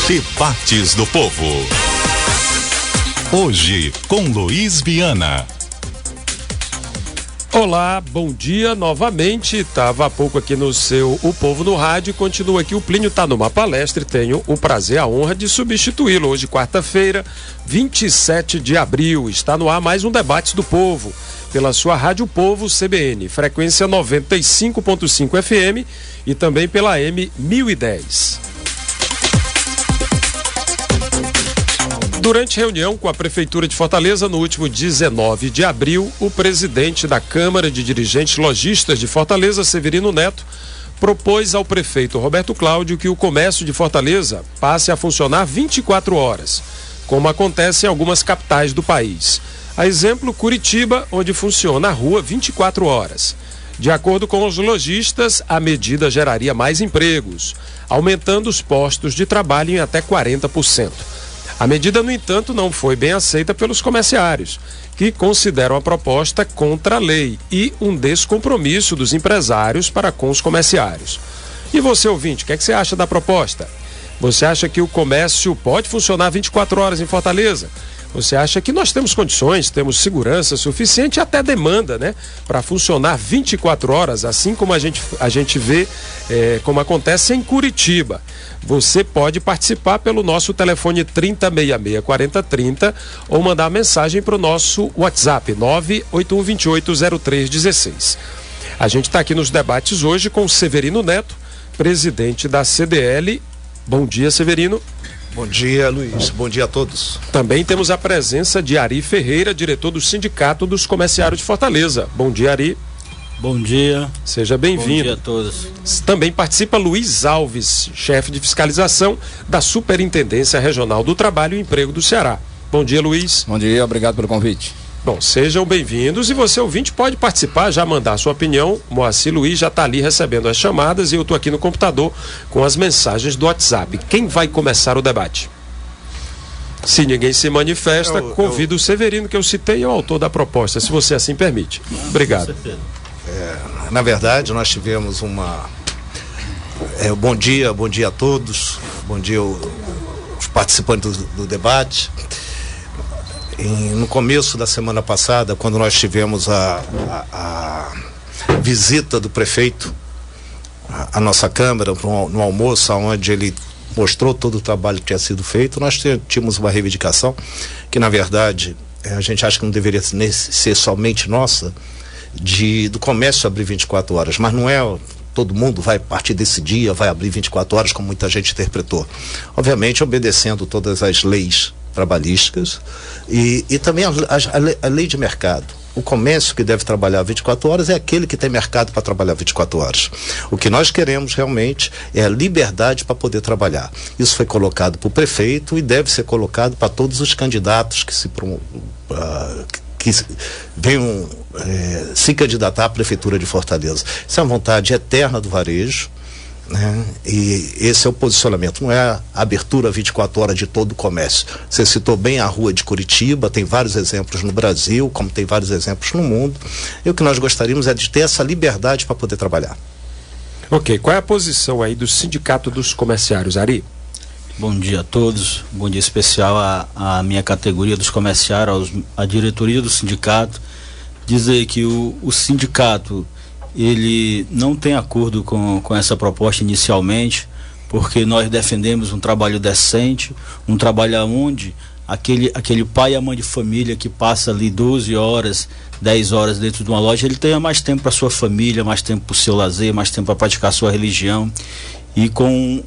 Debates do Povo. Hoje, com Luiz Viana. Olá, bom dia novamente. Estava há pouco aqui no seu O Povo no Rádio. Continua aqui, o Plínio está numa palestra e tenho o prazer, a honra de substituí-lo. Hoje, quarta-feira, 27 de abril, está no ar mais um Debates do Povo, pela sua Rádio Povo CBN, frequência 95.5 FM e também pela AM 1010. Durante reunião com a Prefeitura de Fortaleza, no último 19 de abril, o presidente da Câmara de Dirigentes Lojistas de Fortaleza, Severino Neto, propôs ao prefeito Roberto Cláudio que o comércio de Fortaleza passe a funcionar 24 horas, como acontece em algumas capitais do país. A exemplo, Curitiba, onde funciona a rua 24 horas. De acordo com os lojistas, a medida geraria mais empregos, aumentando os postos de trabalho em até 40%. A medida, no entanto, não foi bem aceita pelos comerciários, que consideram a proposta contra a lei e um descompromisso dos empresários para com os comerciários. E você, ouvinte, o que você acha da proposta? Você acha que o comércio pode funcionar 24 horas em Fortaleza? Você acha que nós temos condições, temos segurança suficiente e até demanda, né, para funcionar 24 horas, assim como a gente vê como acontece em Curitiba? Você pode participar pelo nosso telefone 3066-4030 ou mandar mensagem para o nosso WhatsApp 981280316. A gente está aqui nos debates hoje com o Severino Neto, presidente da CDL. Bom dia, Severino. Bom dia, Luiz. Bom dia a todos. Também temos a presença de Ari Ferreira, diretor do Sindicato dos Comerciários de Fortaleza. Bom dia, Ari. Bom dia. Seja bem-vindo. Bom dia a todos. Também participa Luiz Alves, chefe de fiscalização da Superintendência Regional do Trabalho e Emprego do Ceará. Bom dia, Luiz. Bom dia, obrigado pelo convite. Bom, sejam bem-vindos e você, ouvinte, pode participar, já mandar a sua opinião. Moacir Luiz já está ali recebendo as chamadas e eu estou aqui no computador com as mensagens do WhatsApp. Quem vai começar o debate? Se ninguém se manifesta, convido o Severino, que eu citei, é o autor da proposta, se você assim permite. Obrigado. Na verdade, nós tivemos bom dia a todos, bom dia os participantes do debate. No começo da semana passada, quando nós tivemos a visita do prefeito à nossa Câmara, no almoço, onde ele mostrou todo o trabalho que tinha sido feito, nós tínhamos uma reivindicação que, na verdade, a gente acha que não deveria ser somente nossa, do comércio abrir 24 horas, mas não é todo mundo vai, a partir desse dia, vai abrir 24 horas, como muita gente interpretou. Obviamente, obedecendo todas as leis trabalhísticas e também a lei de mercado. O comércio que deve trabalhar 24 horas é aquele que tem mercado para trabalhar 24 horas. O que nós queremos realmente é a liberdade para poder trabalhar. Isso foi colocado para o prefeito e deve ser colocado para todos os candidatos que venham se candidatar à Prefeitura de Fortaleza. Isso é uma vontade eterna do varejo, né? E esse é o posicionamento, não é a abertura 24 horas de todo o comércio. Você citou bem a rua de Curitiba, tem vários exemplos no Brasil, como tem vários exemplos no mundo, e o que nós gostaríamos é de ter essa liberdade para poder trabalhar. Ok, qual é a posição aí do Sindicato dos Comerciários, Ari? Bom dia a todos, bom dia especial à minha categoria dos comerciários, à diretoria do sindicato. Dizer que o sindicato, ele não tem acordo com essa proposta inicialmente, porque nós defendemos um trabalho decente, um trabalho onde aquele pai e a mãe de família que passa ali 12 horas, 10 horas dentro de uma loja, ele tenha mais tempo para sua família, mais tempo para o seu lazer, mais tempo para praticar sua religião. E com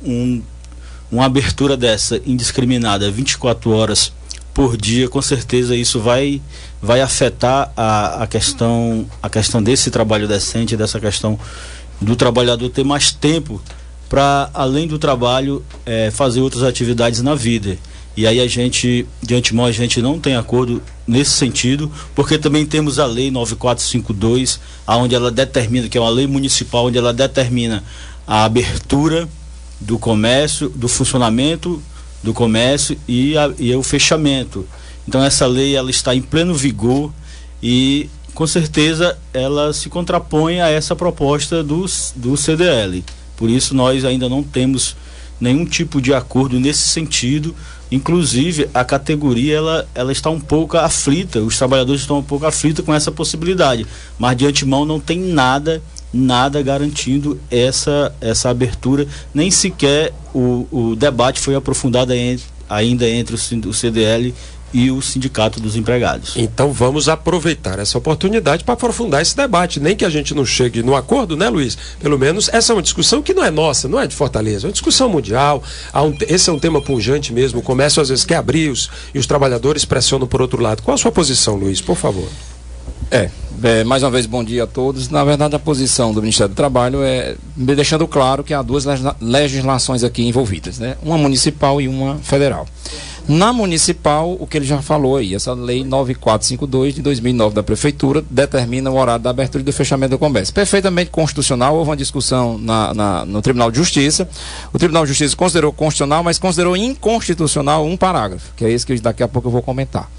uma abertura dessa indiscriminada 24 horas por dia, com certeza isso vai afetar a questão desse trabalho decente, dessa questão do trabalhador ter mais tempo para, além do trabalho, fazer outras atividades na vida. E aí de antemão, a gente não tem acordo nesse sentido, porque também temos a lei 9452, onde ela determina, que é uma lei municipal, onde ela determina a abertura do comércio, do funcionamento do comércio e o fechamento. Então essa lei, ela está em pleno vigor e com certeza ela se contrapõe a essa proposta do CDL. Por isso nós ainda não temos nenhum tipo de acordo nesse sentido. Inclusive, a categoria ela está um pouco aflita, os trabalhadores estão um pouco aflitos com essa possibilidade, mas de antemão não tem nada garantindo essa abertura, nem sequer o debate foi aprofundado ainda entre o CDL e o Sindicato dos Empregados. Então vamos aproveitar essa oportunidade para aprofundar esse debate, nem que a gente não chegue no acordo, né, Luiz? Pelo menos essa é uma discussão que não é nossa, não é de Fortaleza, é uma discussão mundial, esse é um tema pungente mesmo, o comércio às vezes quer abrir e os trabalhadores pressionam por outro lado. Qual a sua posição, Luiz, por favor? Mais uma vez, bom dia a todos. Na verdade, a posição do Ministério do Trabalho é deixando claro que há duas legislações aqui envolvidas, né? Uma municipal e uma federal. Na municipal, o que ele já falou aí, essa lei 9452 de 2009 da Prefeitura determina o horário da abertura e do fechamento do comércio. Perfeitamente constitucional, houve uma discussão no Tribunal de Justiça. O Tribunal de Justiça considerou constitucional, mas considerou inconstitucional um parágrafo, que é esse que daqui a pouco eu vou comentar.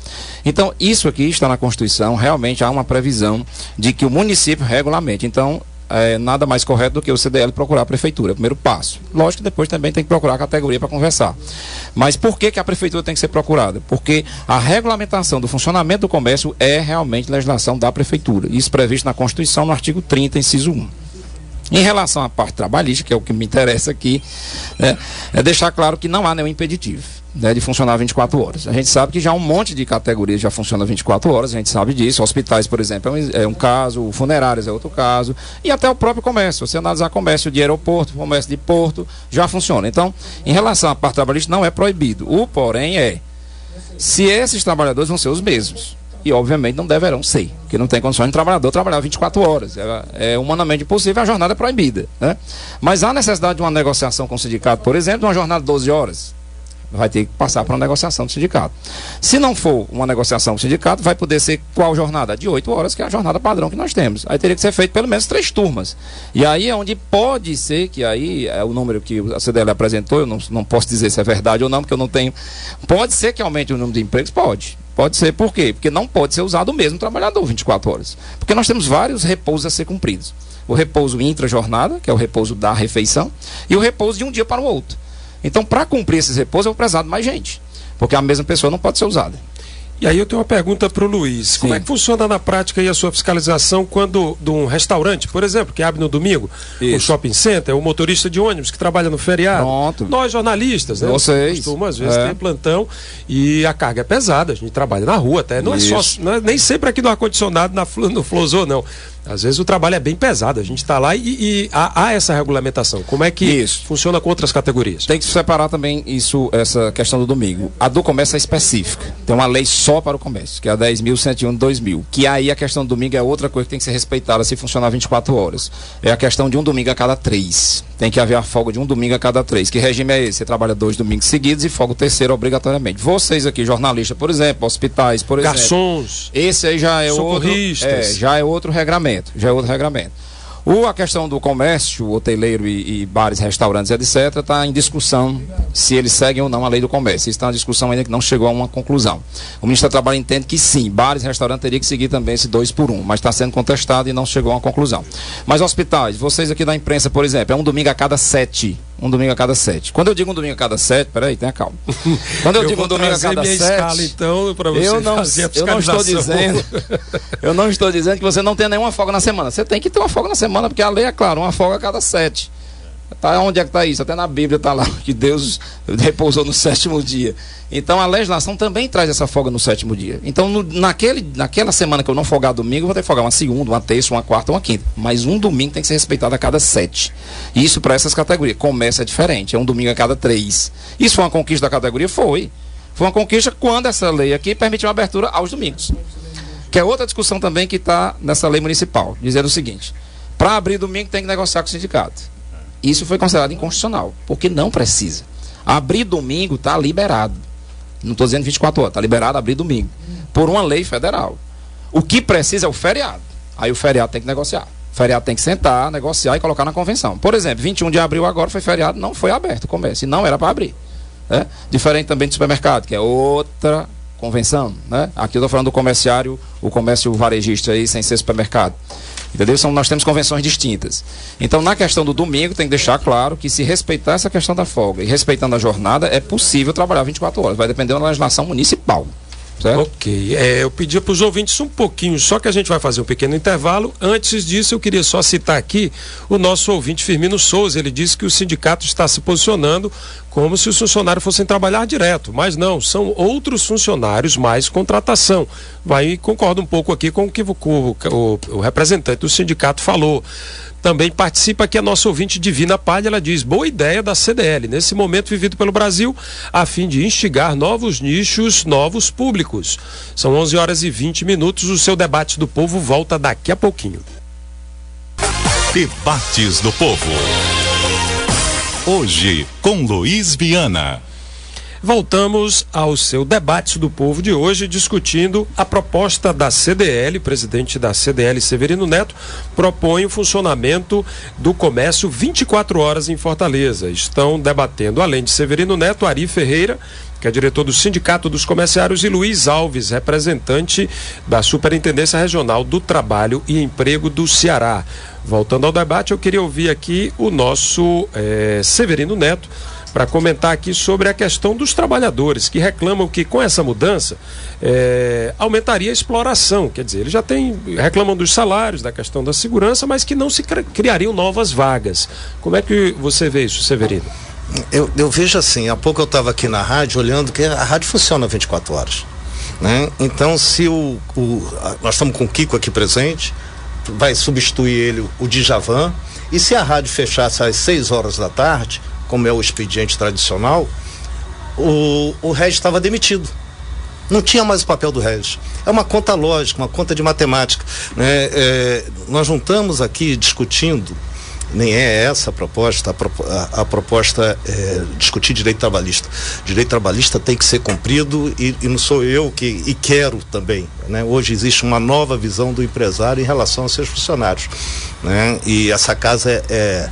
Então, isso aqui está na Constituição, realmente há uma previsão de que o município regulamente. Então, nada mais correto do que o CDL procurar a prefeitura, primeiro passo. Lógico que depois também tem que procurar a categoria para conversar. Mas por que a prefeitura tem que ser procurada? Porque a regulamentação do funcionamento do comércio é realmente legislação da prefeitura. Isso previsto na Constituição, no artigo 30, inciso 1. Em relação à parte trabalhista, que é o que me interessa aqui, é deixar claro que não há nenhum impeditivo, né, de funcionar 24 horas. A gente sabe que já um monte de categorias já funciona 24 horas, a gente sabe disso. Hospitais, por exemplo, é um caso, funerários é outro caso, e até o próprio comércio. Se você analisar comércio de aeroporto, comércio de porto, já funciona. Então, em relação à parte trabalhista, não é proibido. O porém se esses trabalhadores vão ser os mesmos. E obviamente não deverão ser, porque não tem condições de trabalhador trabalhar 24 horas. É humanamente impossível, a jornada é proibida, né? Mas há necessidade de uma negociação com o sindicato, por exemplo, de uma jornada de 12 horas. Vai ter que passar para uma negociação do sindicato. Se não for uma negociação com o sindicato, vai poder ser qual jornada? De 8 horas, que é a jornada padrão que nós temos. Aí teria que ser feito pelo menos 3 turmas. E aí é onde pode ser, que aí é o número que a CDL apresentou, eu não posso dizer se é verdade ou não, porque eu não tenho. Pode ser que aumente o número de empregos? Pode. Pode ser, por quê? Porque não pode ser usado o mesmo trabalhador 24 horas. Porque nós temos vários repousos a ser cumpridos. O repouso intra-jornada, que é o repouso da refeição, e o repouso de um dia para o outro. Então, para cumprir esses repousos, eu vou precisar de mais gente. Porque a mesma pessoa não pode ser usada. E aí eu tenho uma pergunta para o Luiz. Sim. Como é que funciona na prática aí a sua fiscalização quando de um restaurante, por exemplo, que abre no domingo, o shopping center, o motorista de ônibus que trabalha no feriado? Pronto. Nós jornalistas, né? Vocês. Costumamos, às vezes, ter plantão e a carga é pesada, a gente trabalha na rua até. Não é só, não é nem sempre aqui no ar-condicionado, no Flosô, não. Às vezes o trabalho é bem pesado, a gente está lá e há essa regulamentação. Como é que funciona com outras categorias? Tem que separar também essa questão do domingo. A do comércio é específica. Tem uma lei só para o comércio, que é a 10.101 de 2000. Que aí a questão do domingo é outra coisa que tem que ser respeitada se funcionar 24 horas. É a questão de um domingo a cada 3. Tem que haver a folga de um domingo a cada 3. Que regime é esse? Você trabalha 2 domingos seguidos e folga o terceiro obrigatoriamente. Vocês aqui, jornalistas, por exemplo, hospitais, por exemplo. Garçons. Esse aí já é socorristas. Já é outro regramento. A questão do comércio, hoteleiro e bares, restaurantes, etc., está em discussão se eles seguem ou não a lei do comércio. Isso está em discussão ainda que não chegou a uma conclusão. O Ministério do Trabalho entende que sim, bares e restaurantes teriam que seguir também esse 2 por 1, mas está sendo contestado e não chegou a uma conclusão. Mas hospitais, vocês aqui da imprensa, por exemplo, é um domingo a cada 7. Um domingo a cada 7. Quando eu digo um domingo a cada 7, peraí, tenha calma. Quando eu digo um domingo a cada 7, escala, então, para você fazer a fiscalização. Eu não estou dizendo que você não tem nenhuma folga na semana. Você tem que ter uma folga na semana, porque a lei é clara, uma folga a cada 7. Tá, onde é que está isso? Até na Bíblia está lá, que Deus repousou no 7º dia. Então a legislação também traz essa folga no 7º dia. Então naquela semana que eu não folgar domingo, eu vou ter que folgar uma segunda, uma terça, uma quarta, uma quinta. Mas um domingo tem que ser respeitado a cada 7. Isso para essas categorias. Comércio é diferente, é um domingo a cada 3. Isso foi uma conquista da categoria? Foi. Foi uma conquista quando essa lei aqui permitiu a abertura aos domingos. Que é outra discussão também que está nessa lei municipal, dizendo o seguinte: para abrir domingo tem que negociar com o sindicato. Isso foi considerado inconstitucional, porque não precisa. Abrir domingo está liberado. Não estou dizendo 24 horas, está liberado abrir domingo. Por uma lei federal. O que precisa é o feriado. Aí o feriado tem que negociar. O feriado tem que sentar, negociar e colocar na convenção. Por exemplo, 21 de abril agora foi feriado, não foi aberto o comércio. E não era para abrir. Né? Diferente também do supermercado, que é outra convenção. Né? Aqui eu estou falando do comerciário, o comércio varejista aí, sem ser supermercado. Entendeu? Nós temos convenções distintas. Então, na questão do domingo, tem que deixar claro que se respeitar essa questão da folga e respeitando a jornada, é possível trabalhar 24 horas. Vai depender da legislação municipal. Certo? Ok, eu pedi para os ouvintes um pouquinho, só que a gente vai fazer um pequeno intervalo. Antes disso, eu queria só citar aqui o nosso ouvinte Firmino Souza. Ele disse que o sindicato está se posicionando como se os funcionários fossem trabalhar direto, mas não, são outros funcionários mais contratação. Concordo um pouco aqui com o que o representante do sindicato falou. Também participa aqui a nossa ouvinte Divina Palha. Ela diz: boa ideia da CDL, nesse momento vivido pelo Brasil, a fim de instigar novos nichos, novos públicos. São 11h20. O seu Debate do Povo volta daqui a pouquinho. Debates do Povo. Hoje, com Luiz Viana. Voltamos ao seu Debate do Povo de hoje, discutindo a proposta da CDL. O presidente da CDL, Severino Neto, propõe o funcionamento do comércio 24 horas em Fortaleza. Estão debatendo, além de Severino Neto, Ari Ferreira, que é diretor do Sindicato dos Comerciários, e Luiz Alves, representante da Superintendência Regional do Trabalho e Emprego do Ceará. Voltando ao debate, eu queria ouvir aqui o nosso Severino Neto, para comentar aqui sobre a questão dos trabalhadores que reclamam que com essa mudança aumentaria a exploração. Quer dizer, eles já reclamam dos salários, da questão da segurança, mas que não se criariam novas vagas. Como é que você vê isso, Severino? Eu vejo assim, há pouco eu estava aqui na rádio olhando que a rádio funciona 24 horas. Né? Então, se nós estamos com o Kiko aqui presente, vai substituir ele o Djavan, e se a rádio fechasse às 6 horas da tarde, como é o expediente tradicional, o Regis estava demitido. Não tinha mais o papel do Regis. É uma conta lógica, uma conta de matemática. Né? Nós não estamos aqui discutindo, nem é essa a proposta. A proposta é discutir direito trabalhista. Direito trabalhista tem que ser cumprido e não sou eu que quero também. Né? Hoje existe uma nova visão do empresário em relação aos seus funcionários. Né? E essa casa é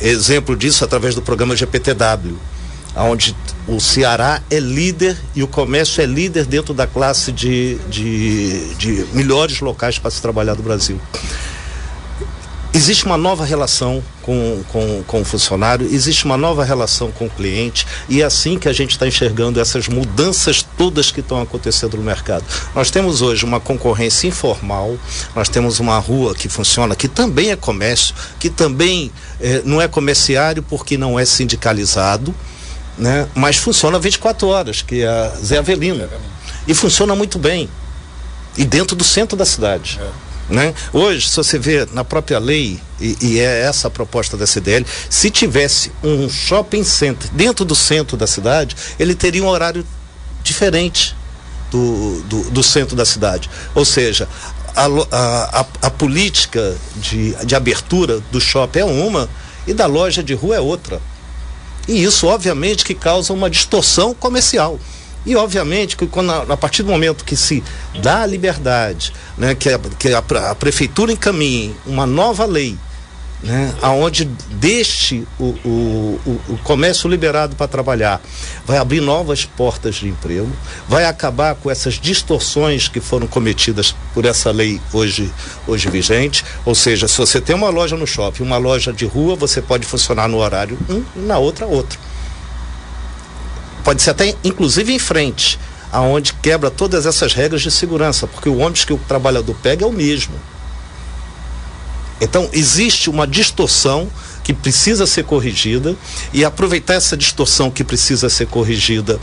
exemplo disso através do programa GPTW, onde o Ceará é líder e o comércio é líder dentro da classe de melhores locais para se trabalhar do Brasil. Existe uma nova relação com o funcionário, existe uma nova relação com o cliente, e é assim que a gente está enxergando essas mudanças todas que estão acontecendo no mercado. Nós temos hoje uma concorrência informal, nós temos uma rua que funciona, que também é comércio, que também não é comerciário porque não é sindicalizado, né? Mas funciona 24 horas, que é a Zé Avelino, e funciona muito bem, e dentro do centro da cidade. Né? Hoje, se você vê na própria lei, e é essa a proposta da CDL, se tivesse um shopping center dentro do centro da cidade, ele teria um horário diferente do centro da cidade. Ou seja, a política de abertura do shopping é uma e da loja de rua é outra. E isso, obviamente, que causa uma distorção comercial. E obviamente que a partir do momento que se dá a liberdade, né, que a prefeitura encaminhe uma nova lei, né, aonde deixe o comércio liberado para trabalhar, vai abrir novas portas de emprego, vai acabar com essas distorções que foram cometidas por essa lei hoje vigente. Ou seja, se você tem uma loja no shopping, uma loja de rua, você pode funcionar no horário um e na outra outro. Pode ser até, inclusive, em frente, aonde quebra todas essas regras de segurança, porque o ônibus que o trabalhador pega é o mesmo. Então, existe uma distorção que precisa ser corrigida, e aproveitar essa distorção que precisa ser corrigida,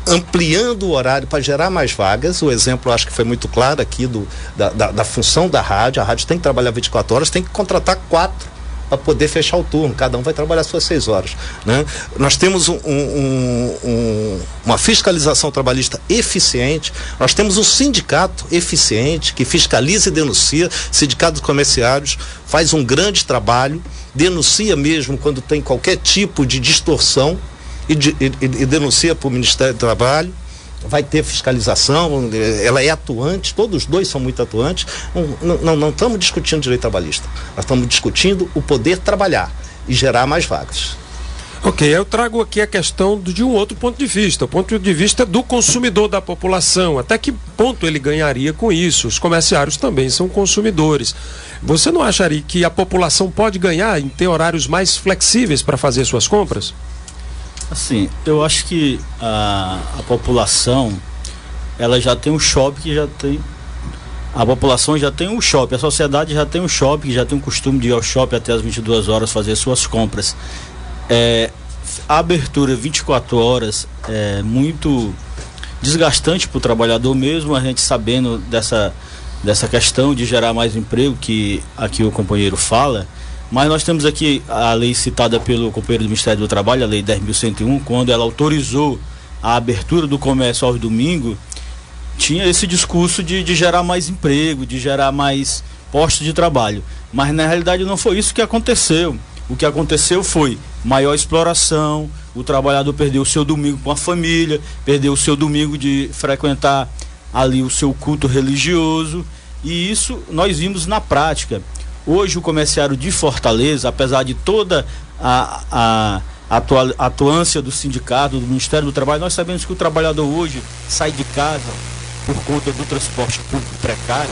ampliando o horário para gerar mais vagas. O exemplo, acho que foi muito claro aqui da função da rádio. A rádio tem que trabalhar 24 horas, tem que contratar 4 para poder fechar o turno, cada um vai trabalhar suas 6 horas. Né? Nós temos uma fiscalização trabalhista eficiente, nós temos um sindicato eficiente que fiscaliza e denuncia. Sindicato dos Comerciários faz um grande trabalho, denuncia mesmo quando tem qualquer tipo de distorção e denuncia para o Ministério do Trabalho. Vai ter fiscalização, ela é atuante, todos os dois são muito atuantes. Não estamos discutindo direito trabalhista, nós estamos discutindo o poder trabalhar e gerar mais vagas. Ok, eu trago aqui a questão de um outro ponto de vista, o ponto de vista do consumidor, da população. Até que ponto ele ganharia com isso? Os comerciários também são consumidores. Você não acharia que a população pode ganhar em ter horários mais flexíveis para fazer suas compras? Assim, eu acho que a população, ela já tem um shopping que já tem... A população já tem um shopping, a sociedade já tem um shopping, já tem o costume de ir ao shopping até as 22 horas fazer suas compras. A abertura 24 horas é muito desgastante para o trabalhador, mesmo a gente sabendo dessa questão de gerar mais emprego que aqui o companheiro fala, mas nós temos aqui a lei citada pelo companheiro do Ministério do Trabalho, a lei 10.101, quando ela autorizou a abertura do comércio aos domingos, tinha esse discurso de gerar mais emprego, de gerar mais postos de trabalho, mas na realidade não foi isso que aconteceu. O que aconteceu foi maior exploração, o trabalhador perdeu o seu domingo com a família, perdeu o seu domingo de frequentar ali o seu culto religioso, e isso nós vimos na prática. Hoje o comerciário de Fortaleza, apesar de toda a atuância do sindicato, do Ministério do Trabalho, nós sabemos que o trabalhador hoje sai de casa por conta do transporte público precário.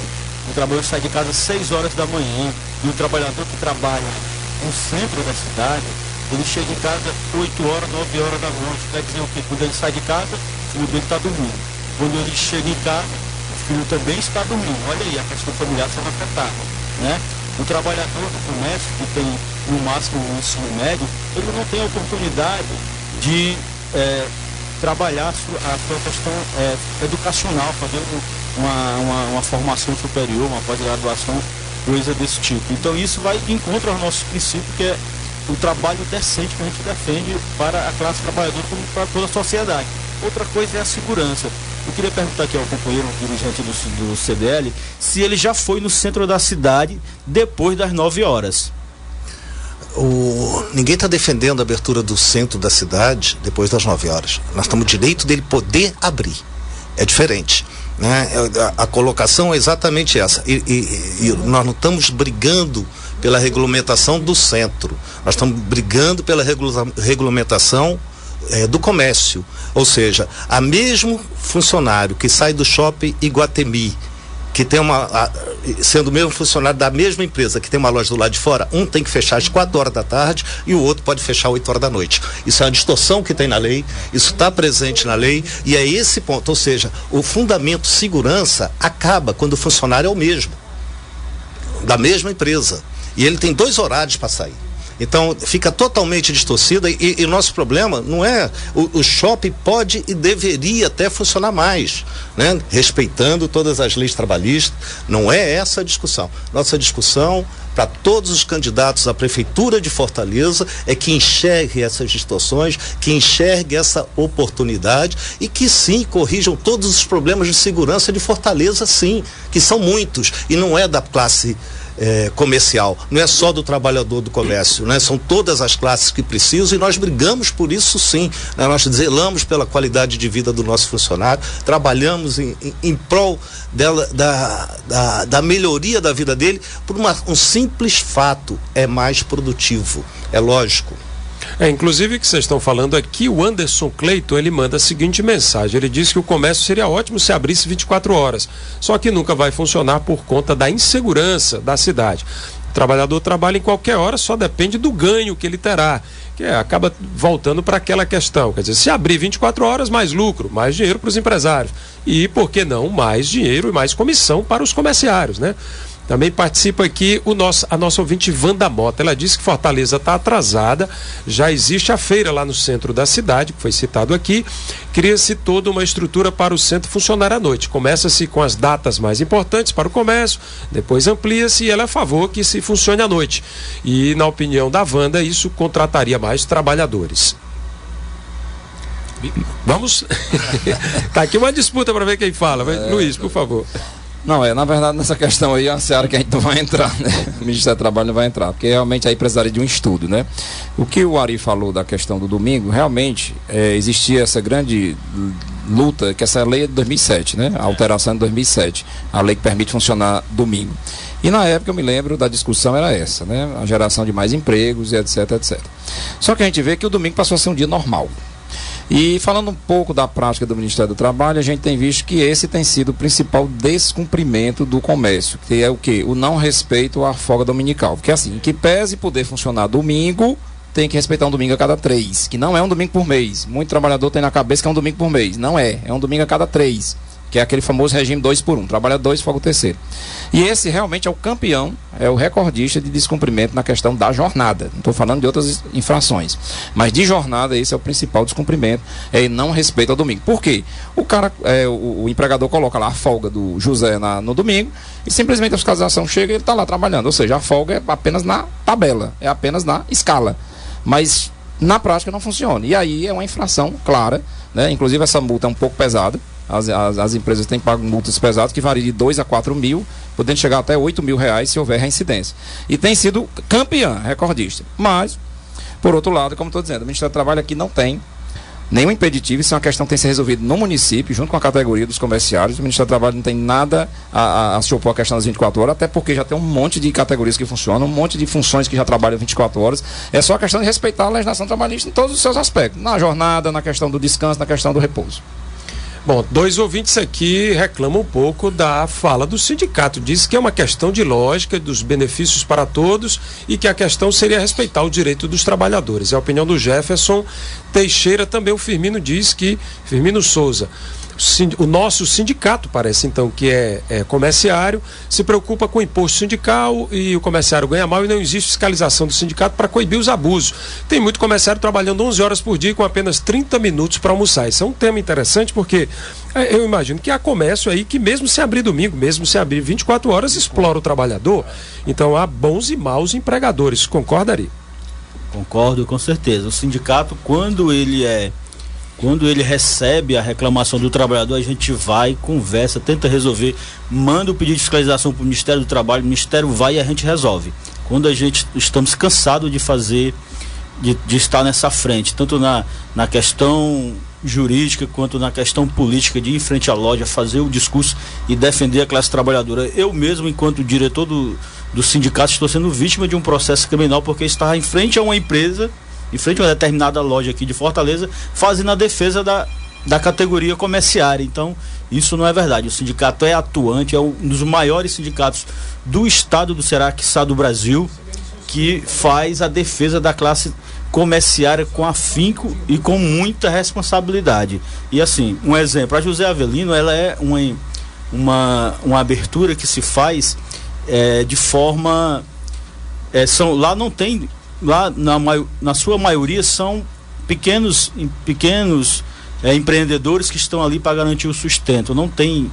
O trabalhador sai de casa às 6 horas da manhã, e o trabalhador que trabalha no centro da cidade, ele chega em casa 8 horas, 9 horas da noite. Quer dizer o quê? Quando ele sai de casa, o filho dele está dormindo. Quando ele chega em casa, o filho também está dormindo. Olha aí, a questão familiar sendo afetada, né? O trabalhador do comércio, que tem no máximo um ensino médio, ele não tem a oportunidade de trabalhar a sua questão educacional, fazer uma formação superior, uma pós-graduação, coisa desse tipo. Então isso vai de encontro ao nosso princípio, que é o trabalho decente que a gente defende para a classe trabalhadora como para toda a sociedade. Outra coisa é a segurança. Eu queria perguntar aqui ao companheiro dirigente do CDL se ele já foi no centro da cidade depois das 9 horas. Ninguém está defendendo a abertura do centro da cidade depois das 9 horas. Nós estamos no direito dele poder abrir. É diferente, né? A colocação é exatamente essa. E nós não estamos brigando pela regulamentação do centro. Nós estamos brigando pela regulamentação do comércio. Ou seja, a mesmo funcionário que sai do shopping Iguatemi, que tem sendo o mesmo funcionário da mesma empresa, que tem uma loja do lado de fora, um tem que fechar às 4 horas da tarde e o outro pode fechar às 8 horas da noite. Isso é uma distorção que tem na lei, isso está presente na lei, e é esse ponto. Ou seja, o fundamento segurança acaba quando o funcionário é o mesmo, da mesma empresa, e ele tem 2 horários para sair. Então fica totalmente distorcida, e o nosso problema não é o shopping pode e deveria até funcionar mais, né? Respeitando todas as leis trabalhistas. Não é essa a discussão. Nossa discussão para todos os candidatos à prefeitura de Fortaleza é que enxergue essas distorções, que enxergue essa oportunidade e que sim corrijam todos os problemas de segurança de Fortaleza, sim, que são muitos, e não é da classe comercial, não é só do trabalhador do comércio, né? São todas as classes que precisam, e nós brigamos por isso, sim, né? Nós zelamos pela qualidade de vida do nosso funcionário, trabalhamos em prol da melhoria da vida dele por um simples fato: é mais produtivo, é lógico. Inclusive que vocês estão falando aqui, o Anderson Cleiton, ele manda a seguinte mensagem: ele diz que o comércio seria ótimo se abrisse 24 horas, só que nunca vai funcionar por conta da insegurança da cidade. O trabalhador trabalha em qualquer hora, só depende do ganho que ele terá, que acaba voltando para aquela questão, quer dizer, se abrir 24 horas, mais lucro, mais dinheiro para os empresários, e por que não, mais dinheiro e mais comissão para os comerciários, né? Também participa aqui a nossa ouvinte Wanda Mota. Ela disse que Fortaleza está atrasada, já existe a feira lá no centro da cidade, que foi citado aqui, cria-se toda uma estrutura para o centro funcionar à noite. Começa-se com as datas mais importantes para o comércio, depois amplia-se, e ela é a favor que se funcione à noite. E, na opinião da Wanda, isso contrataria mais trabalhadores. Vamos? Tá aqui uma disputa para ver quem fala. Luiz, por favor. Não, na verdade, nessa questão aí é uma seara que a gente não vai entrar, né? O Ministério do Trabalho não vai entrar, porque realmente aí precisaria de um estudo, né? O que o Ari falou da questão do domingo, realmente existia essa grande luta, que essa lei é de 2007, né? A alteração é de 2007, a lei que permite funcionar domingo. E na época eu me lembro da discussão era essa, né? A geração de mais empregos e etc, etc. Só que a gente vê que o domingo passou a ser um dia normal. E falando um pouco da prática do Ministério do Trabalho, a gente tem visto que esse tem sido o principal descumprimento do comércio, que é o quê? O não respeito à folga dominical. Porque assim, que pese poder funcionar domingo, tem que respeitar um domingo a cada 3, que não é um domingo por mês. Muito trabalhador tem na cabeça que é um domingo por mês. Não é, é um domingo a cada 3, que é aquele famoso regime 2 por 1. Trabalha 2, folga o terceiro. E esse realmente é o campeão, é o recordista de descumprimento na questão da jornada. Não estou falando de outras infrações. Mas de jornada, esse é o principal descumprimento, é não respeito ao domingo. Por quê? O cara, o empregador coloca lá a folga do José no domingo e simplesmente a fiscalização chega e ele está lá trabalhando. Ou seja, a folga é apenas na tabela, é apenas na escala. Mas na prática não funciona. E aí é uma infração clara, né? Inclusive essa multa é um pouco pesada. As empresas têm pago multas pesadas que variam de 2 a 4 mil, podendo chegar até 8 mil reais se houver reincidência. E tem sido campeã, recordista. Mas, por outro lado, como estou dizendo, o Ministério do Trabalho aqui não tem nenhum impeditivo. Isso é uma questão que tem que ser resolvida no município, junto com a categoria dos comerciários. O Ministério do Trabalho não tem nada a se opor à questão das 24 horas, até porque já tem um monte de categorias que funcionam, um monte de funções que já trabalham 24 horas. É só a questão de respeitar a legislação trabalhista em todos os seus aspectos, na jornada, na questão do descanso, na questão do repouso. Bom, 2 ouvintes aqui reclamam um pouco da fala do sindicato. Diz que é uma questão de lógica, dos benefícios para todos e que a questão seria respeitar o direito dos trabalhadores. É a opinião do Jefferson Teixeira. Também o Firmino diz que, Firmino Souza, o nosso sindicato, parece então que é comerciário, se preocupa com o imposto sindical e o comerciário ganha mal e não existe fiscalização do sindicato para coibir os abusos. Tem muito comerciário trabalhando 11 horas por dia com apenas 30 minutos para almoçar. Isso é um tema interessante porque eu imagino que há comércio aí que mesmo se abrir domingo, mesmo se abrir 24 horas, explora o trabalhador. Então há bons e maus empregadores. Concorda, Ari? Concordo, com certeza. O sindicato, quando ele recebe a reclamação do trabalhador, a gente vai, conversa, tenta resolver, manda o pedido de fiscalização para o Ministério do Trabalho, o Ministério vai e a gente resolve. Quando a gente estamos cansados de fazer, de estar nessa frente, tanto na questão jurídica quanto na questão política, de ir em frente à loja, fazer o discurso e defender a classe trabalhadora. Eu mesmo, enquanto diretor do sindicato, estou sendo vítima de um processo criminal porque estava em frente a uma empresa, em frente a uma determinada loja aqui de Fortaleza, fazendo a defesa da categoria comerciária. Então, isso não é verdade. O sindicato é atuante, é um dos maiores sindicatos do estado do Ceará, quiçá do Brasil, que faz a defesa da classe comerciária com afinco e com muita responsabilidade. E assim, um exemplo, a José Avelino, ela é uma abertura que se faz de forma... lá não tem... Lá, na sua maioria, são pequenos empreendedores que estão ali para garantir o sustento. Não tem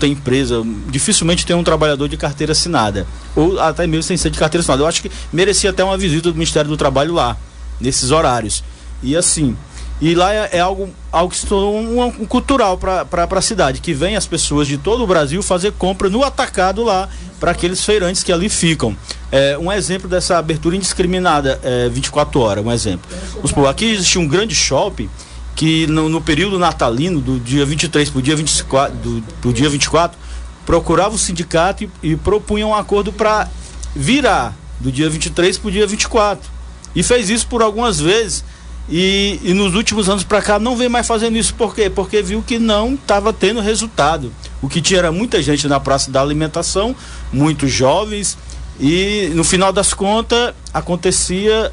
empresa, dificilmente tem um trabalhador de carteira assinada, ou até mesmo sem ser de carteira assinada. Eu acho que merecia até uma visita do Ministério do Trabalho lá, nesses horários. E assim, e lá é algo que se tornou um cultural para a cidade, que vem as pessoas de todo o Brasil fazer compra no atacado lá, para aqueles feirantes que ali ficam. Um exemplo dessa abertura indiscriminada, 24 horas, um exemplo. Aqui existe um grande shopping que no período natalino, do dia 23 para o dia 24, procurava o sindicato e propunha um acordo para virar do dia 23 para o dia 24. E fez isso por algumas vezes. E nos últimos anos para cá não vem mais fazendo isso. Por quê? Porque viu que não estava tendo resultado. O que tinha era muita gente na praça da alimentação, muitos jovens, e no final das contas acontecia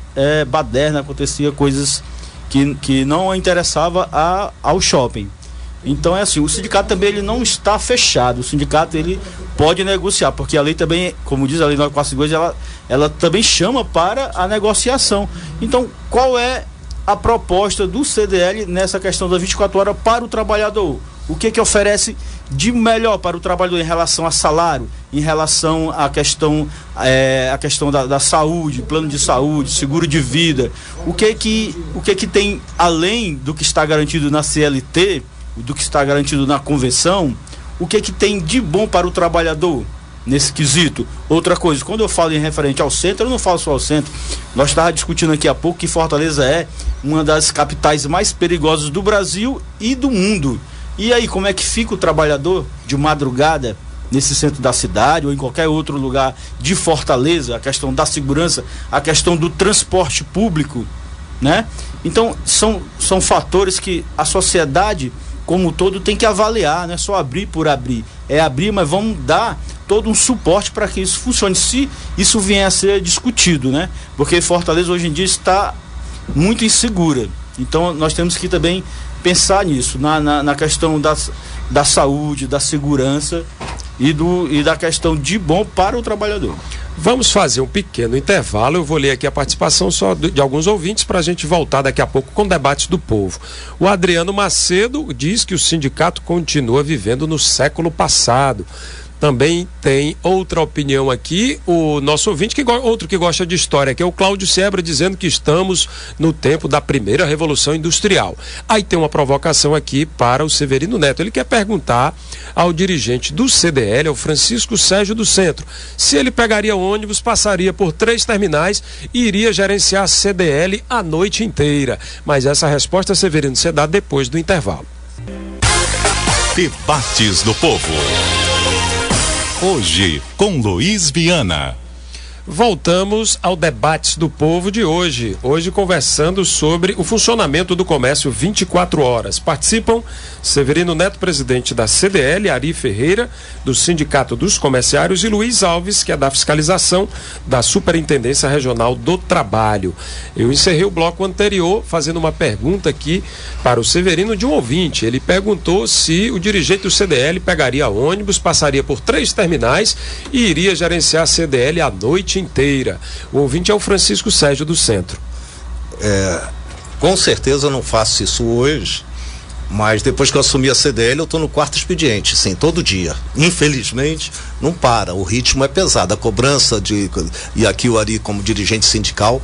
baderna, acontecia coisas que não interessava ao shopping. Então é assim, o sindicato também ele não está fechado. O sindicato ele pode negociar, porque a lei também, como diz a lei 942, ela também chama para a negociação. Então, qual é a proposta do CDL nessa questão das 24 horas para o trabalhador? O que oferece de melhor para o trabalhador em relação a salário, em relação à questão, da saúde, plano de saúde, seguro de vida? O que tem além do que está garantido na CLT, do que está garantido na convenção? O que tem de bom para o trabalhador? nesse quesito. Outra coisa, quando eu falo em referente ao centro, eu não falo só ao centro. Nós estávamos discutindo aqui há pouco que Fortaleza é uma das capitais mais perigosas do Brasil e do mundo. E aí, como é que fica o trabalhador de madrugada nesse centro da cidade ou em qualquer outro lugar de Fortaleza? A questão da segurança, a questão do transporte público, né? Então, são fatores que a sociedade como um todo tem que avaliar, não é só abrir por abrir. É abrir, mas vamos dar todo um suporte para que isso funcione, se isso vier a ser discutido, né? Porque Fortaleza hoje em dia está muito insegura. Então, nós temos que também pensar nisso, na questão da saúde, da segurança e da questão de bom para o trabalhador. Vamos fazer um pequeno intervalo. Eu vou ler aqui a participação só de alguns ouvintes para a gente voltar daqui a pouco com debates do povo. O Adriano Macedo diz que o sindicato continua vivendo no século passado. Também tem outra opinião aqui, o nosso ouvinte, outro que gosta de história, que é o Cláudio Sebra, dizendo que estamos no tempo da primeira Revolução Industrial. Aí tem uma provocação aqui para o Severino Neto. Ele quer perguntar ao dirigente do CDL, ao Francisco Sérgio do Centro, se ele pegaria ônibus, passaria por 3 terminais e iria gerenciar a CDL a noite inteira. Mas essa resposta, Severino, você dá depois do intervalo. Debates do Povo. Hoje, com Luiz Viana. Voltamos ao Debates do Povo de hoje. Hoje conversando sobre o funcionamento do comércio 24 horas. Participam Severino Neto, presidente da CDL, Ari Ferreira, do Sindicato dos Comerciários, e Luiz Alves, que é da fiscalização da Superintendência Regional do Trabalho. Eu encerrei o bloco anterior fazendo uma pergunta aqui para o Severino de um ouvinte. Ele perguntou se o dirigente do CDL pegaria ônibus, passaria por 3 terminais e iria gerenciar a CDL à noite inteira. O ouvinte é o Francisco Sérgio do Centro. Com certeza eu não faço isso hoje, mas depois que eu assumi a CDL eu estou no 4º expediente, sim, todo dia. Infelizmente não para, o ritmo é pesado, a cobrança e aqui o Ari como dirigente sindical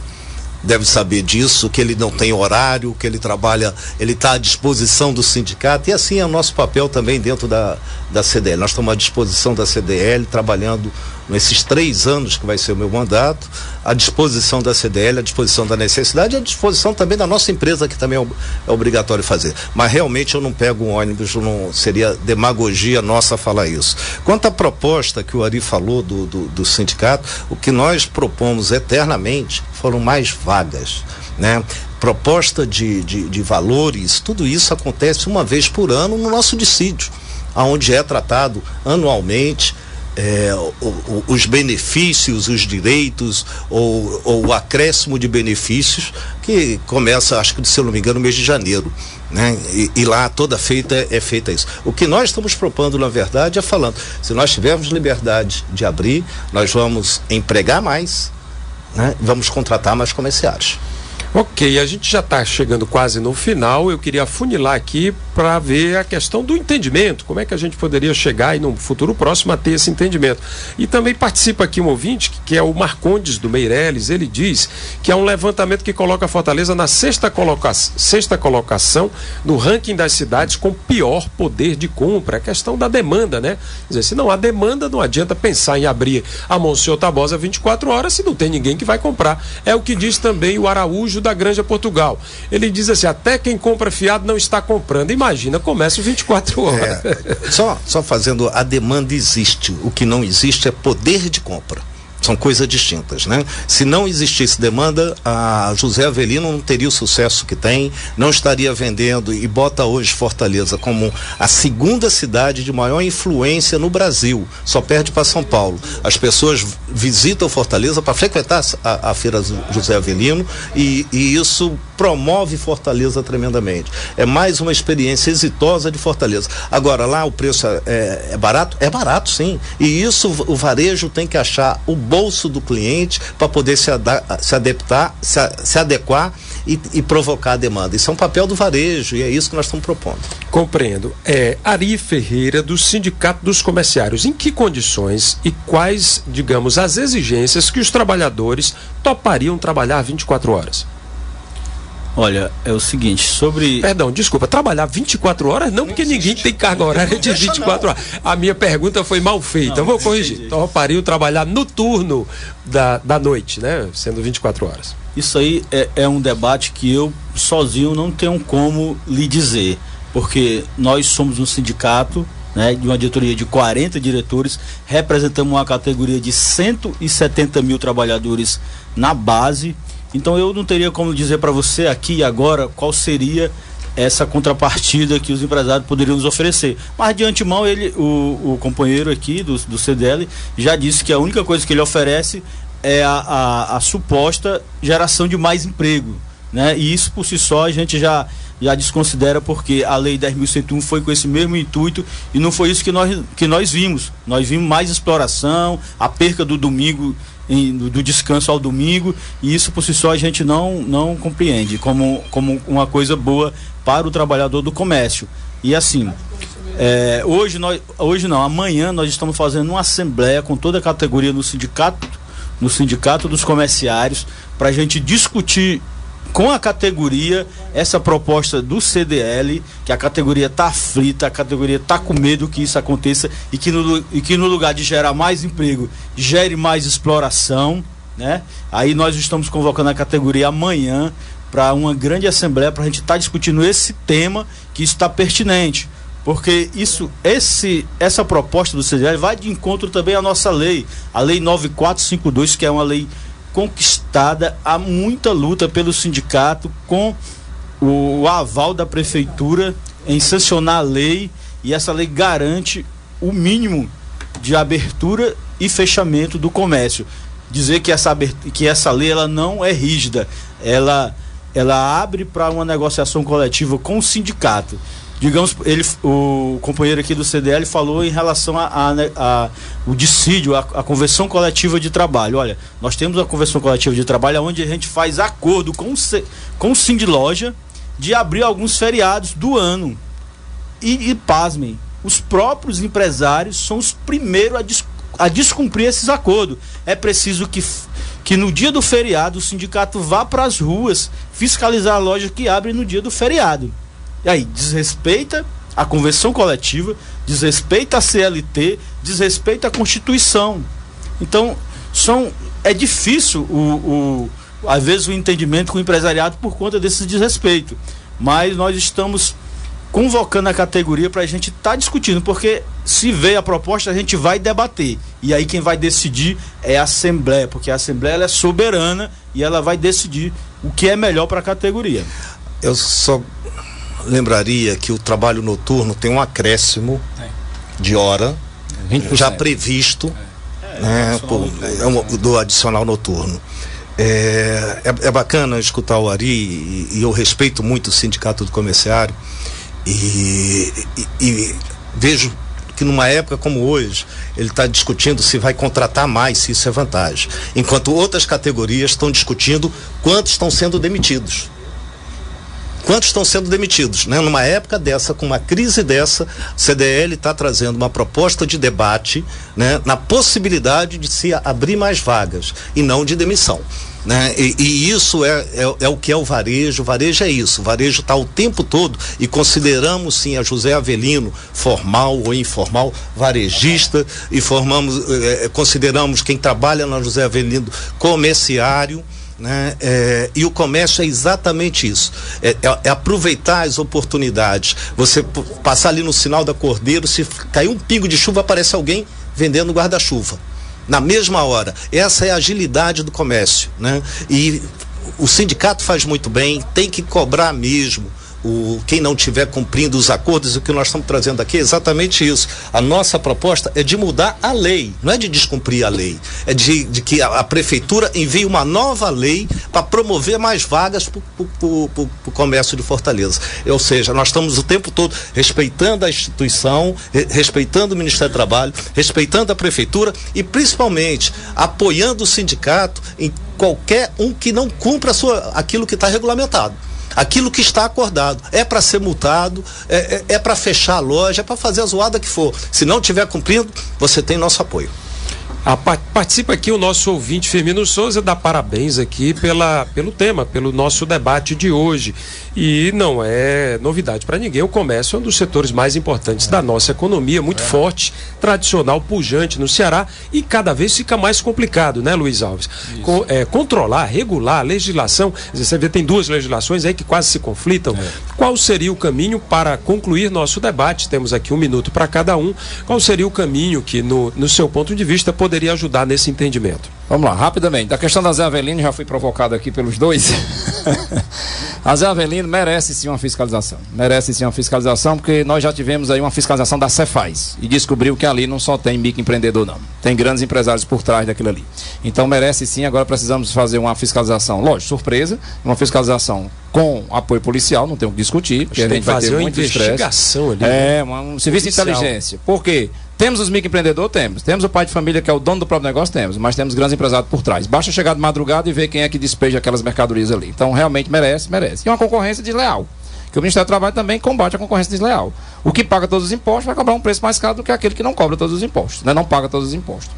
deve saber disso, que ele não tem horário, que ele trabalha, ele está à disposição do sindicato, e assim é o nosso papel também dentro da CDL. Nós estamos à disposição da CDL, trabalhando nesses 3 anos que vai ser o meu mandato, à disposição da CDL, à disposição da necessidade, à disposição também da nossa empresa, que também é obrigatório fazer. Mas realmente eu não pego um ônibus, não seria demagogia nossa falar isso. Quanto à proposta que o Ari falou do sindicato, o que nós propomos eternamente foram mais vagas, né? Proposta de valores, tudo isso acontece uma vez por ano no nosso dissídio, onde é tratado anualmente os benefícios, os direitos ou o acréscimo de benefícios, que começa, acho que se eu não me engano, no mês de janeiro, né? E lá toda é feita isso. O que nós estamos propondo, na verdade, é falando, se nós tivermos liberdade de abrir, nós vamos empregar mais, né? Vamos contratar mais comerciários. Ok, a gente já está chegando quase no final. Eu queria afunilar aqui para ver a questão do entendimento, como é que a gente poderia chegar aí no futuro próximo a ter esse entendimento. E também participa aqui um ouvinte, que é o Marcondes do Meireles. Ele diz que há um levantamento que coloca a Fortaleza na sexta colocação no ranking das cidades com pior poder de compra. A questão da demanda, né? Quer dizer, se não há demanda, não adianta pensar em abrir a Monsenhor Tabosa 24 horas se não tem ninguém que vai comprar. É o que diz também o Araújo da Granja Portugal. Ele diz assim, até quem compra fiado não está comprando. Imagina, comércio 24 horas. Só fazendo, a demanda existe. O que não existe é poder de compra. São coisas distintas, né? Se não existisse demanda, a José Avelino não teria o sucesso que tem, não estaria vendendo, e bota hoje Fortaleza como a 2ª cidade de maior influência no Brasil, só perde para São Paulo. As pessoas visitam Fortaleza para frequentar a feira José Avelino, e isso promove Fortaleza tremendamente. É mais uma experiência exitosa de Fortaleza. Agora, lá o preço é barato? É barato, sim. E isso o varejo tem que achar o bolso do cliente para poder se adequar e provocar a demanda. Isso é um papel do varejo e é isso que nós estamos propondo. Compreendo. Ari Ferreira, do Sindicato dos Comerciários. Em que condições e quais, digamos, as exigências que os trabalhadores topariam trabalhar 24 horas? Olha, é o seguinte, Perdão, desculpa, trabalhar 24 horas não, porque ninguém tem carga horária de 24 horas. A minha pergunta foi mal feita, eu vou corrigir. Então, pariu trabalhar no turno da noite, né? Sendo 24 horas. Isso aí é um debate que eu sozinho não tenho como lhe dizer, porque nós somos um sindicato, né, de uma diretoria de 40 diretores, representamos uma categoria de 170 mil trabalhadores na base. Então eu não teria como dizer para você aqui e agora qual seria essa contrapartida que os empresários poderiam nos oferecer. Mas de antemão o companheiro aqui do CDL já disse que a única coisa que ele oferece é a suposta geração de mais emprego, né? E isso por si só a gente já desconsidera, porque a lei 10.101 foi com esse mesmo intuito e não foi isso que nós vimos. Nós vimos mais exploração, a perca do domingo, do descanso ao domingo, e isso por si só a gente não compreende como uma coisa boa para o trabalhador do comércio. E assim, amanhã nós estamos fazendo uma assembleia com toda a categoria no sindicato dos comerciários, para a gente discutir com a categoria essa proposta do CDL, que a categoria está aflita, a categoria está com medo que isso aconteça e que no lugar de gerar mais emprego, gere mais exploração, né? Aí nós estamos convocando a categoria amanhã para uma grande assembleia para a gente estar discutindo esse tema, que está pertinente, porque essa proposta do CDL vai de encontro também à nossa lei, a lei 9452, que é uma lei conquistada a muita luta pelo sindicato, com o aval da prefeitura em sancionar a lei, e essa lei garante o mínimo de abertura e fechamento do comércio. Dizer que essa lei ela não é rígida, ela abre para uma negociação coletiva com o sindicato. Digamos, o companheiro aqui do CDL falou em relação o dissídio, a convenção coletiva de trabalho. Olha, nós temos a convenção coletiva de trabalho onde a gente faz acordo com o Sindiloja de abrir alguns feriados do ano. E pasmem, os próprios empresários são os primeiros a descumprir esses acordos. É preciso que no dia do feriado o sindicato vá para as ruas fiscalizar a loja que abre no dia do feriado. E aí, desrespeita a convenção coletiva, desrespeita a CLT, desrespeita a Constituição. Então, é difícil, às vezes, o entendimento com o empresariado por conta desse desrespeito. Mas nós estamos convocando a categoria para a gente estar discutindo, porque se veio a proposta, a gente vai debater. E aí quem vai decidir é a Assembleia, porque a Assembleia ela é soberana e ela vai decidir o que é melhor para a categoria. Eu só lembraria que o trabalho noturno tem um acréscimo de hora já previsto, né, do adicional noturno. É bacana escutar o Ari, e eu respeito muito o Sindicato do Comerciário, e vejo que numa época como hoje ele está discutindo se vai contratar mais, se isso é vantagem, enquanto outras categorias estão discutindo quantos estão sendo demitidos. Né? Numa época dessa, com uma crise dessa, o CDL está trazendo uma proposta de debate, né, na possibilidade de se abrir mais vagas e não de demissão, né? E isso é o que é o varejo. O varejo é isso, o varejo está o tempo todo, e consideramos sim a José Avelino formal ou informal varejista, e consideramos quem trabalha na José Avelino comerciário, né? E o comércio é exatamente isso, é aproveitar as oportunidades. Você passar ali no sinal da Cordeiro, se cair um pingo de chuva, aparece alguém vendendo guarda-chuva na mesma hora. Essa é a agilidade do comércio, né? E o sindicato faz muito bem, tem que cobrar mesmo quem não estiver cumprindo os acordos. O que nós estamos trazendo aqui é exatamente isso. A nossa proposta é de mudar a lei, não é de descumprir a lei, é de que a prefeitura envie uma nova lei para promover mais vagas para o comércio de Fortaleza. Ou seja, nós estamos o tempo todo respeitando a instituição, respeitando o Ministério do Trabalho, respeitando a prefeitura e principalmente apoiando o sindicato em qualquer um que não cumpra aquilo que está regulamentado. Aquilo que está acordado é para ser multado, é para fechar a loja, é para fazer a zoada que for. Se não estiver cumprindo, você tem nosso apoio. Participa aqui o nosso ouvinte Firmino Souza, dá parabéns aqui pelo tema, pelo nosso debate de hoje. E não é novidade para ninguém, o comércio é um dos setores mais importantes da nossa economia, muito forte, tradicional, pujante no Ceará, e cada vez fica mais complicado, né, Luiz Alves? Controlar, regular a legislação, você vê, tem duas legislações aí que quase se conflitam. Qual seria o caminho para concluir nosso debate? Temos aqui 1 minuto para cada um. Qual seria o caminho que, no seu ponto de vista, poderia ajudar nesse entendimento? Vamos lá, rapidamente. A questão da Zé Avelino já foi provocada aqui pelos dois. A Zé Avelino merece sim uma fiscalização. Merece sim uma fiscalização, porque nós já tivemos aí uma fiscalização da Cefaz e descobriu que ali não só tem microempreendedor, não. Tem grandes empresários por trás daquilo ali. Então merece sim, agora precisamos fazer uma fiscalização, lógico, surpresa, uma fiscalização com apoio policial, não tem o que discutir, porque a gente vai ter muito estresse. Um serviço de inteligência. Por quê? Temos os microempreendedores? Temos o pai de família que é o dono do próprio negócio? Temos, mas temos grandes empresários por trás. Basta chegar de madrugada e ver quem é que despeja aquelas mercadorias ali. Então, realmente merece. E uma concorrência desleal, que o Ministério do Trabalho também combate a concorrência desleal. O que paga todos os impostos vai cobrar um preço mais caro do que aquele que não cobra todos os impostos, né? Não paga todos os impostos.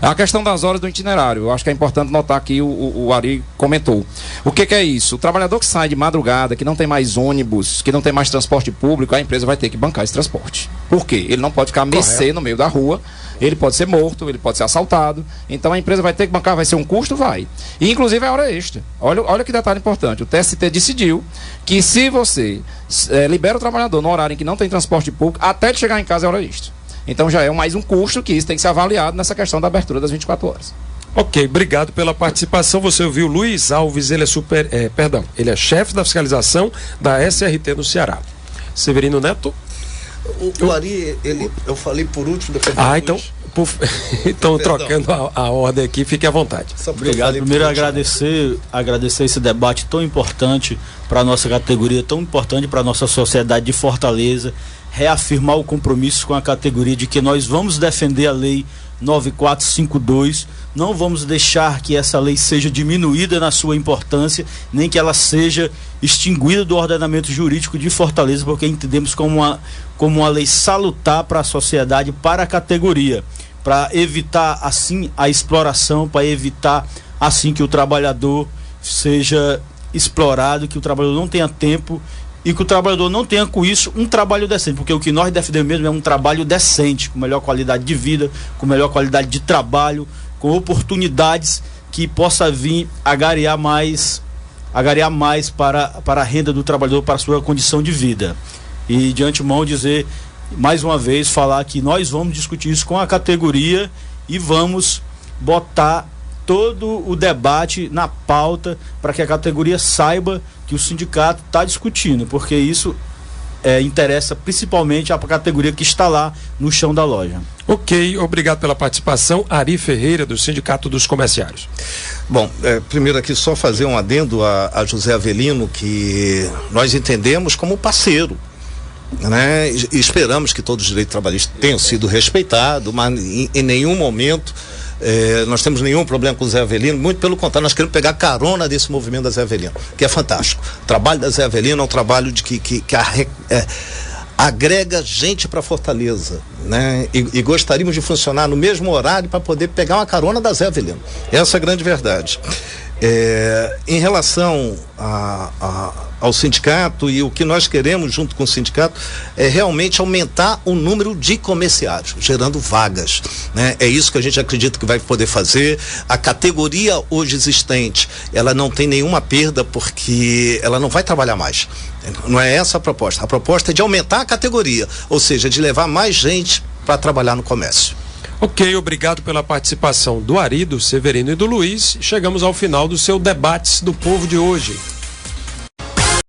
A questão das horas do itinerário, eu acho que é importante notar que o Ari comentou. O que é isso? O trabalhador que sai de madrugada, que não tem mais ônibus, que não tem mais transporte público, a empresa vai ter que bancar esse transporte. Por quê? Ele não pode ficar a mercê no meio da rua, ele pode ser morto, ele pode ser assaltado, então a empresa vai ter que bancar, vai ser um custo? Vai. E inclusive é hora extra. Olha que detalhe importante, o TST decidiu que se você libera o trabalhador no horário em que não tem transporte público, até ele chegar em casa é hora extra. Então já é mais um custo que isso tem que ser avaliado nessa questão da abertura das 24 horas. Ok, obrigado pela participação. Você ouviu Luiz Alves, ele é ele é chefe da fiscalização da SRT no Ceará. Severino Neto. O Ari, eu falei por último, depois então trocando a ordem aqui, fique à vontade. Obrigado. Primeiro agradecer esse debate tão importante para a nossa categoria, tão importante para a nossa sociedade de Fortaleza, reafirmar o compromisso com a categoria de que nós vamos defender a lei 9452, não vamos deixar que essa lei seja diminuída na sua importância, nem que ela seja extinguida do ordenamento jurídico de Fortaleza, porque entendemos como uma lei salutar para a sociedade, para a categoria, para evitar assim a exploração, para evitar assim que o trabalhador seja explorado, que o trabalhador não tenha tempo e que o trabalhador não tenha com isso um trabalho decente, porque o que nós defendemos mesmo é um trabalho decente, com melhor qualidade de vida, com melhor qualidade de trabalho, com oportunidades que possa vir agariar mais para a renda do trabalhador, para a sua condição de vida. E de antemão dizer, mais uma vez, falar que nós vamos discutir isso com a categoria e vamos botar todo o debate na pauta para que a categoria saiba que o sindicato está discutindo, porque isso interessa principalmente a categoria que está lá no chão da loja. Ok, obrigado pela participação. Ari Ferreira, do Sindicato dos Comerciários. Bom, primeiro aqui só fazer um adendo a José Avelino, que nós entendemos como parceiro, né? E esperamos que todos os direitos trabalhistas tenham sido respeitados, mas em nenhum momento nós temos nenhum problema com o Zé Avelino, muito pelo contrário, nós queremos pegar carona desse movimento da Zé Avelino, que é fantástico. O trabalho da Zé Avelino é um trabalho que agrega gente para Fortaleza, né? E gostaríamos de funcionar no mesmo horário para poder pegar uma carona da Zé Avelino. Essa é a grande verdade. Em relação ao sindicato, e o que nós queremos junto com o sindicato é realmente aumentar o número de comerciários, gerando vagas, né? É isso que a gente acredita que vai poder fazer. A categoria hoje existente, ela não tem nenhuma perda, porque ela não vai trabalhar mais. Não é essa a proposta. A proposta é de aumentar a categoria, ou seja, de levar mais gente para trabalhar no comércio. Ok, obrigado pela participação do Ari, do Severino e do Luiz. Chegamos ao final do seu Debates do Povo de hoje.